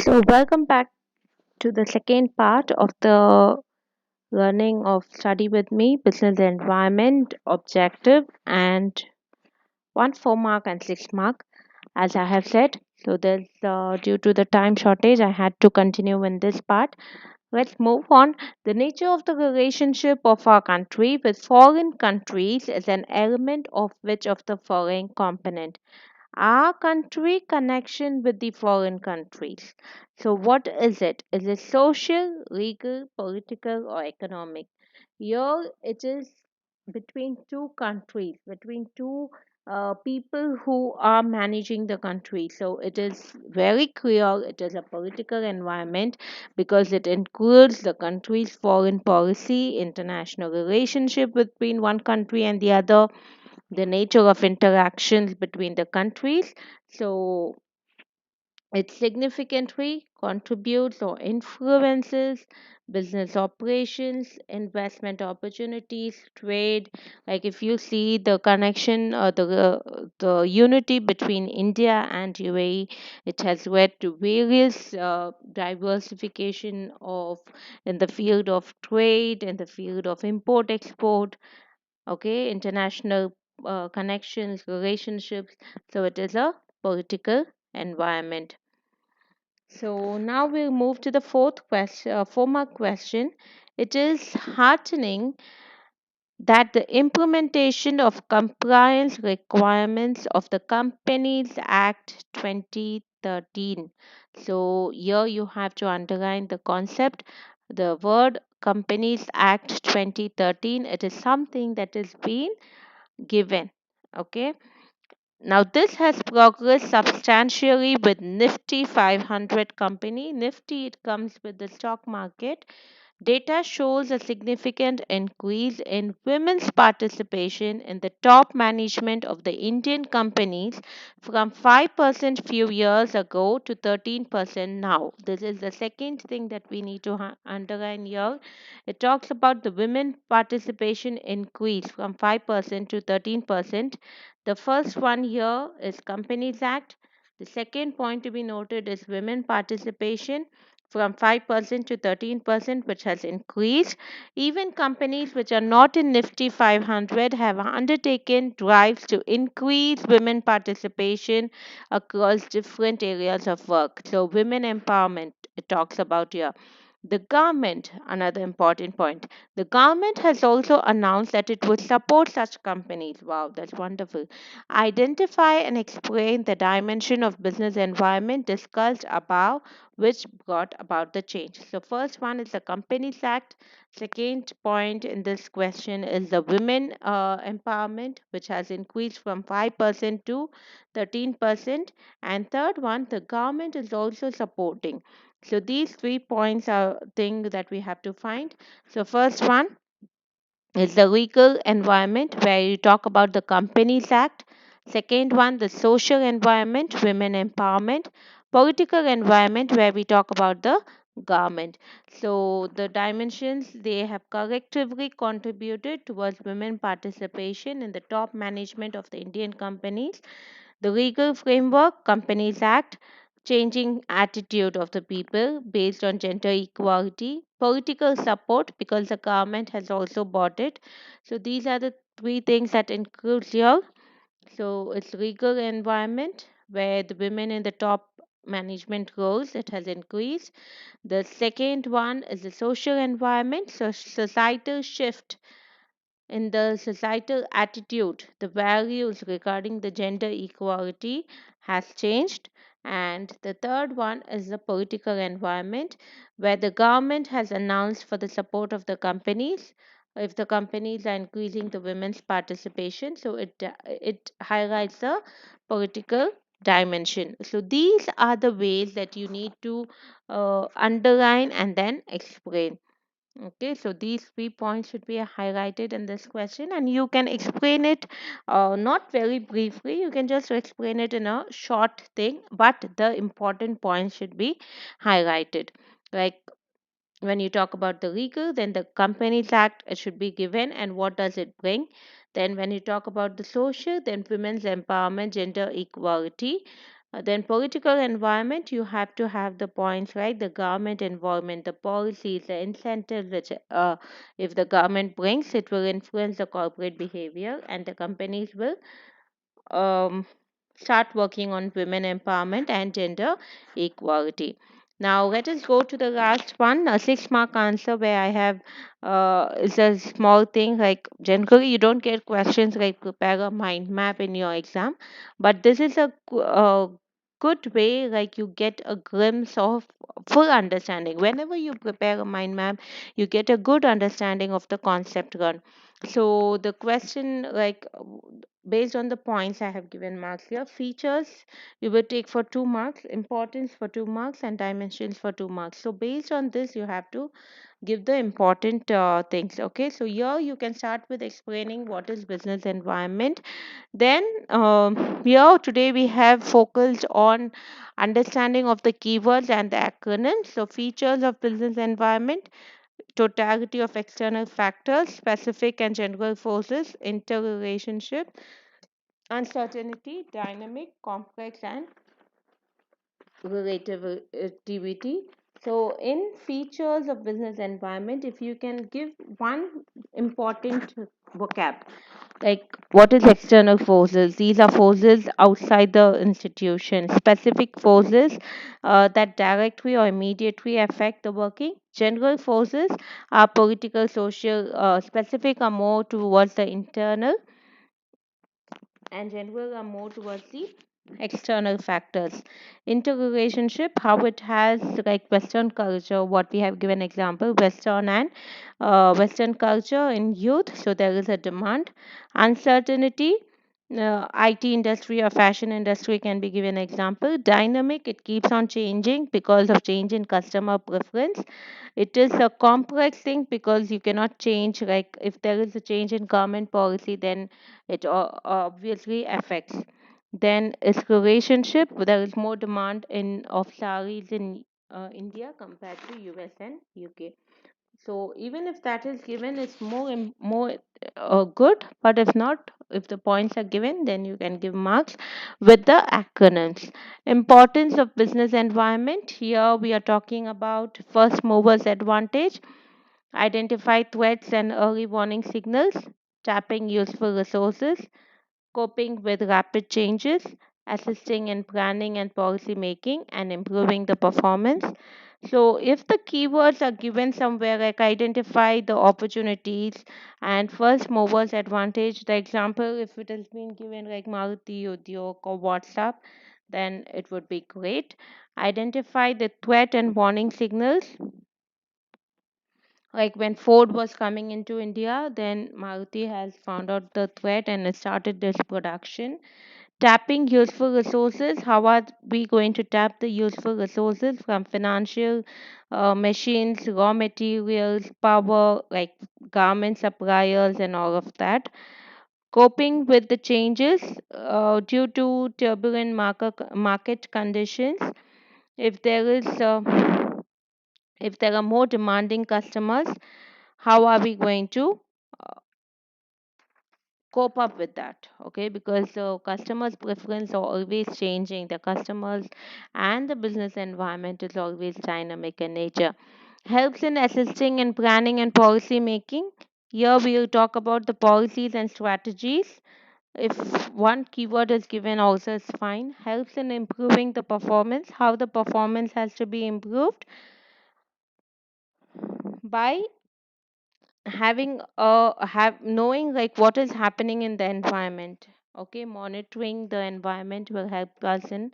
So, welcome back to the second part of the learning of study with me, business environment, objective, and one 4 mark and 6 mark, as I have said. So, there's due to the time shortage, I had to continue in this part. Let's move on. The nature of the relationship of our country with foreign countries is an element of which of the foreign component our country connection with the foreign countries. So, what is it? Is it social, legal, political, or economic? Here it is between two countries, between two people who are managing the country. So, it is very clear it is a political environment because it includes the country's foreign policy, international relationship between one country and the other, the nature of interactions between the countries. So it significantly contributes or influences business operations, investment opportunities, trade. Like if you see the connection or the unity between India and UAE, it has led to various diversification of in the field of trade, in the field of import export, okay, international connections, relationships. So it is a political environment. So now we'll move to the fourth question, 4 mark question. It is heartening that the implementation of compliance requirements of the Companies Act 2013. So here you have to underline the concept, the word Companies Act 2013. It is something that is being given. Okay. Now this has progressed substantially with Nifty 500 company. Nifty, it comes with the stock market. Data shows a significant increase in women's participation in the top management of the Indian companies from 5% few years ago to 13% now. This is the second thing that we need to underline here. It talks about the women participation increase from 5% to 13%. The first one here is Companies Act. The second point to be noted is women participation from 5% to 13%, which has increased. Even companies which are not in Nifty 500 have undertaken drives to increase women participation across different areas of work. So, women empowerment, it talks about here. The government, another important point, the government has also announced that it would support such companies. Wow, that's wonderful. Identify and explain the dimension of business environment discussed above, which brought about the change. So, first one is the Companies Act. Second point in this question is the women empowerment, which has increased from 5% to 13%. And third one, the government is also supporting. So these 3 points are things that we have to find. So first one is the legal environment where you talk about the Companies Act. Second one, the social environment, women empowerment. Political environment where we talk about the government. So the dimensions they have collectively contributed towards women participation in the top management of the Indian companies. The legal framework, Companies Act, changing attitude of the people based on gender equality, political support because the government has also bought it. So these are the three things that includes here. So it's legal environment where the women in the top management roles it has increased. The second one is the social environment, so societal shift in the societal attitude, the values regarding the gender equality has changed. And the third one is the political environment, where the government has announced for the support of the companies if the companies are increasing the women's participation. So it highlights the political dimension. So these are the ways that you need to underline and then explain. Okay, so these 3 points should be highlighted in this question, and you can explain it not very briefly. You can just explain it in a short thing, but the important points should be highlighted. Like when you talk about the legal, then the Companies Act it should be given, and what does it bring. Then when you talk about the social, then women's empowerment, gender equality, Then political environment, you have to have the points, right? The government involvement, the policies, the incentives which if the government brings, it will influence the corporate behavior, and the companies will um, start working on women empowerment and gender equality. Now, let us go to the last one, a 6 mark answer where I have is a small thing. Like, generally, you don't get questions like prepare a mind map in your exam, but this is a good way, like, you get a glimpse of full understanding. Whenever you prepare a mind map, you get a good understanding of the concept run. So the question, like, based on the points I have given marks here, features you will take for 2 marks, importance for 2 marks, and dimensions for 2 marks. So based on this, you have to give the important things. Okay, so here you can start with explaining what is business environment. Then here today we have focused on understanding of the keywords and the acronyms. So features of business environment: totality of external factors, specific and general forces, interrelationship, uncertainty, dynamic, complex, and relativity. So, in features of business environment, if you can give one important vocab, like what is external forces? These are forces outside the institution. Specific forces that directly or immediately affect the working. General forces are political, social. Specific are more towards the internal, and general are more towards the external factors. Interrelationship, how it has, like Western culture, what we have given example, Western and Western culture in youth, so there is a demand. Uncertainty, IT industry or fashion industry can be given example. Dynamic, it keeps on changing because of change in customer preference. It is a complex thing because you cannot change, like if there is a change in government policy, then it obviously affects. Then is relationship, there is more demand in of saris in India compared to US and UK. So even if that is given, it's more good. But if not, if the points are given, then you can give marks with the acronyms. Importance of business environment. Here we are talking about first movers advantage, identify threats and early warning signals, tapping useful resources, coping with rapid changes, assisting in planning and policy making, and improving the performance. So, if the keywords are given somewhere, like identify the opportunities and first movers advantage, the example, if it has been given like Maruti Udyog or WhatsApp, then it would be great. Identify the threat and warning signals, like when Ford was coming into India, then Maruti has found out the threat and it started this production. Tapping useful resources. How are we going to tap the useful resources from financial, machines, raw materials, power, like garment suppliers, and all of that? Coping with the changes due to turbulent market conditions. If there is if there are more demanding customers, how are we going to cope up with that? Okay, because the customers preference are always changing, the customers and the business environment is always dynamic in nature. Helps in assisting in planning and policy making. Here we will talk about the policies and strategies. If one keyword is given also is fine. Helps in improving the performance, how the performance has to be improved by having have knowing like what is happening in the environment. Okay, monitoring the environment will help us in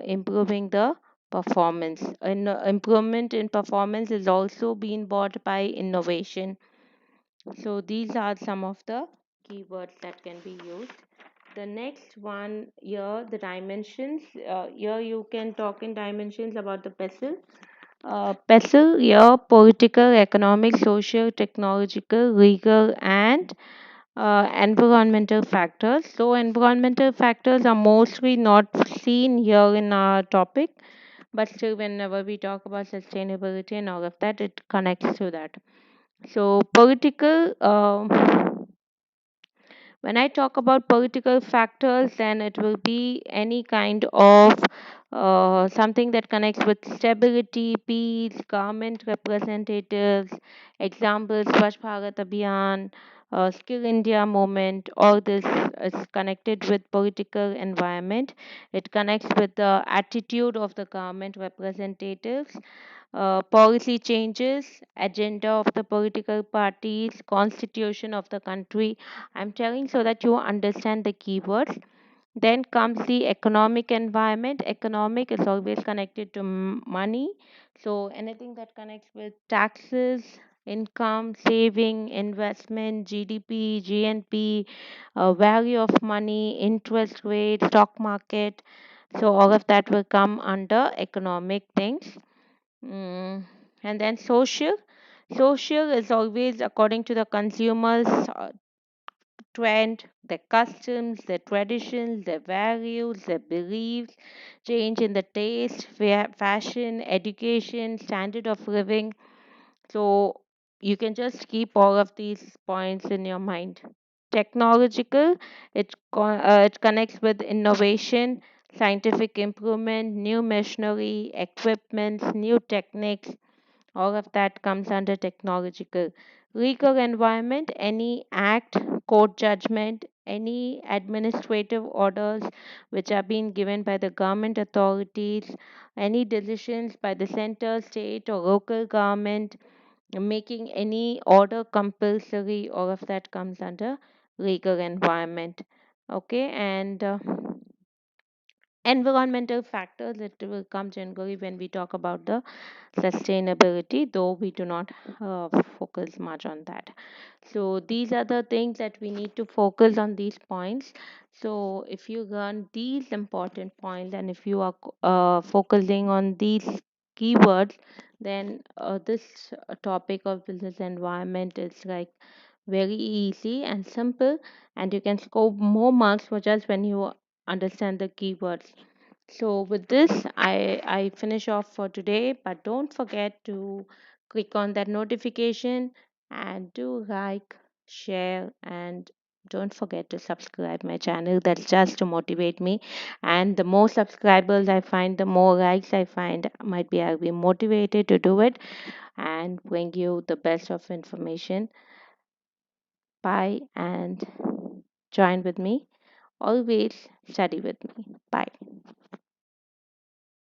improving the performance, and improvement in performance is also being brought by innovation. So these are some of the keywords that can be used. The next one here, the dimensions. Here you can talk in dimensions about the PESEL. PESEL, yeah, political, economic, social, technological, legal, and environmental factors. So, environmental factors are mostly not seen here in our topic, but still, whenever we talk about sustainability and all of that, it connects to that. So, When I talk about political factors, then it will be any kind of something that connects with stability, peace, government representatives, examples Swachh Bharat Abhiyan, Skill India movement. All this is connected with political environment. It connects with the attitude of the government representatives, policy changes, agenda of the political parties, constitution of the country. I'm telling so that you understand the keywords. Then comes the economic environment. Economic is always connected to money. So anything that connects with taxes, income, saving, investment, GDP, GNP, value of money, interest rate, stock market. So all of that will come under economic things. And then social. Social is always according to the consumers' trend, their customs, their traditions, their values, their beliefs, change in the taste, fashion, education, standard of living. So you can just keep all of these points in your mind. Technological, it connects with innovation, scientific improvement, new machinery, equipments, new techniques. All of that comes under technological. Legal environment, any act, court judgment, any administrative orders which are being given by the government authorities, any decisions by the center, state, or local government, making any order compulsory, all of that comes under legal environment. Okay, and environmental factors, it will come generally when we talk about the sustainability, though we do not focus much on that. So these are the things that we need to focus on these points. So if you learn these important points and if you are focusing on these keywords, then this topic of business environment is like very easy and simple, and you can score more marks for just when you understand the keywords. So with this, I finish off for today, but don't forget to click on that notification and do like, share, and don't forget to subscribe my channel. That's just to motivate me. And the more subscribers I find, the more likes I find, might be I'll be motivated to do it and bring you the best of information. Bye and join with me. Always study with me. Bye.